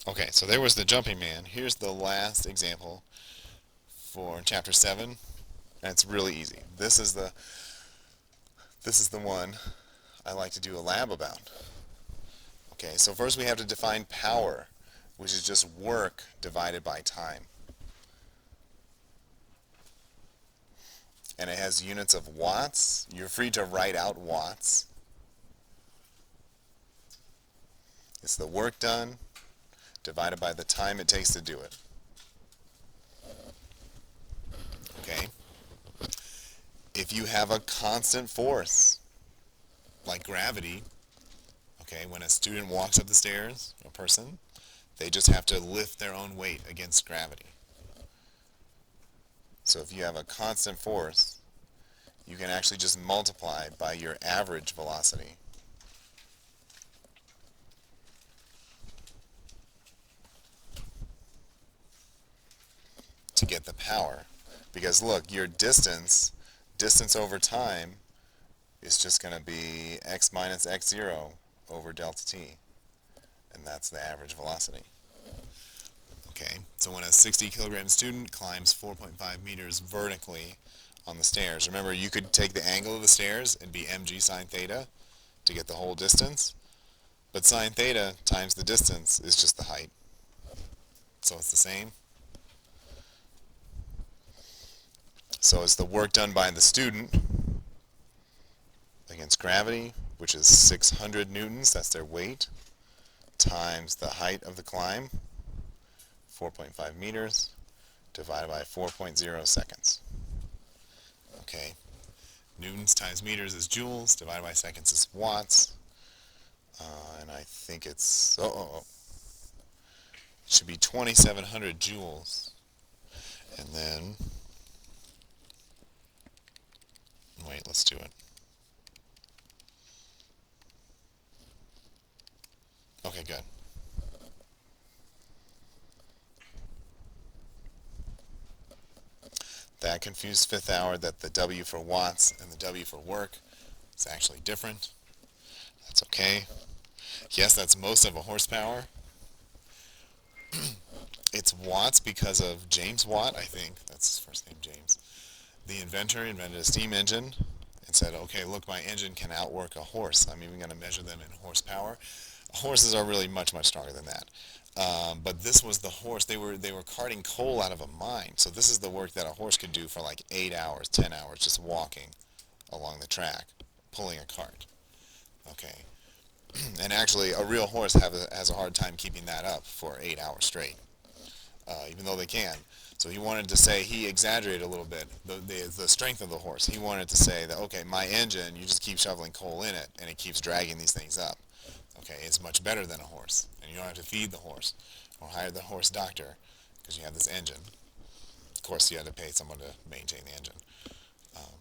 Okay, so there was the jumping man. Here's the last example for chapter 7, and it's really easy. This is the one I like to do a lab about. Okay, so first we have to define power, which is just work divided by time. And it has units of watts. You're free to write out watts. It's the work done divided by the time it takes to do it. Okay? If you have a constant force, like gravity, okay, when a student walks up the stairs, a person, they just have to lift their own weight against gravity. So if you have a constant force, you can actually just multiply by your average velocity. To get the power. Because look, your distance over time is just going to be x minus x0 over delta t. And that's the average velocity. Okay, so when a 60 kilogram student climbs 4.5 meters vertically on the stairs, remember you could take the angle of the stairs and be mg sine theta to get the whole distance, but sine theta times the distance is just the height. So it's the same. So it's the work done by the student against gravity, which is 600 newtons, that's their weight, times the height of the climb, 4.5 meters, divided by 4.0 seconds. Okay, newtons times meters is joules, divided by seconds is watts, and I think it should be 2,700 joules, and then, wait, let's do it. Okay, good. That confused fifth hour that the W for watts and the W for work is actually different. That's okay. Yes, that's most of a horsepower. It's watts because of James Watt, I think. That's his first name, James. The inventor invented a steam engine and said, okay, look, my engine can outwork a horse. I'm even going to measure them in horsepower. Horses are really much, much stronger than that. But this was the horse. They were carting coal out of a mine. So this is the work that a horse could do for like 8 hours, 10 hours, just walking along the track, pulling a cart. Okay. And actually, a real horse has a hard time keeping that up for 8 hours straight, even though they can. So he wanted to say, he exaggerated a little bit the strength of the horse. He wanted to say that, okay, my engine, you just keep shoveling coal in it, and it keeps dragging these things up. Okay, it's much better than a horse, and you don't have to feed the horse or hire the horse doctor because you have this engine. Of course, you had to pay someone to maintain the engine. Um,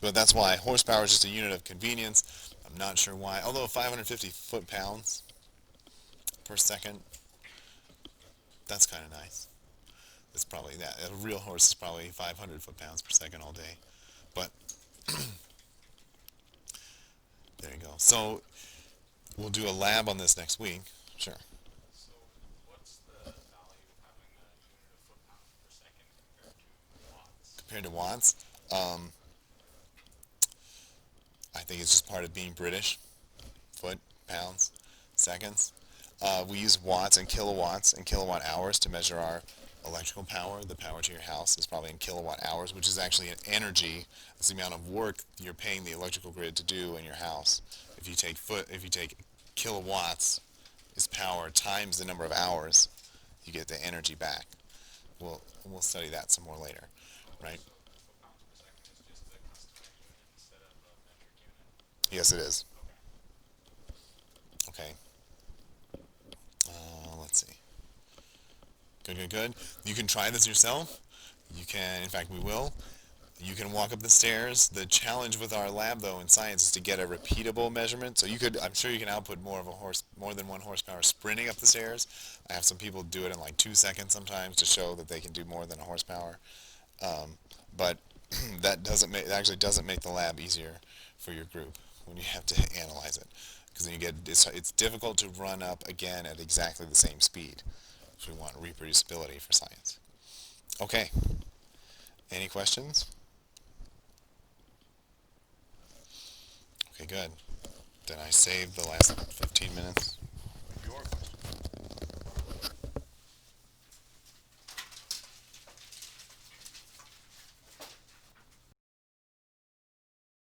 but that's why horsepower is just a unit of convenience. I'm not sure why, although 550 foot-pounds per second, that's kind of nice. It's probably that. A real horse is probably 500 foot-pounds per second all day. But there you go. So we'll do a lab on this next week. Sure. So, what's the value of having a unit of foot-pounds per second compared to watts? Compared to watts, um, I think it's just part of being British. Foot, pounds, seconds. We use watts and kilowatt hours to measure our electrical power. The power to your house is probably in kilowatt hours, which is actually an energy. It's the amount of work you're paying the electrical grid to do in your house. If you take kilowatts is power times the number of hours, you get the energy back. We'll study that some more later, right? So, foot-pounds per second is just a customer unit instead of a metric unit? Yes, it is. Okay. Okay. Let's see. Good, good, good. You can try this yourself. You can, in fact, we will. You can walk up the stairs. The challenge with our lab, though, in science is to get a repeatable measurement. So I'm sure you can output more than 1 horsepower sprinting up the stairs. I have some people do it in like 2 seconds sometimes to show that they can do more than a horsepower. But that actually doesn't make the lab easier for your group when you have to analyze it. Because then you get it's difficult to run up again at exactly the same speed. So we want reproducibility for science. Okay. Any questions? Okay, good. Then I saved the last 15 minutes. Your question.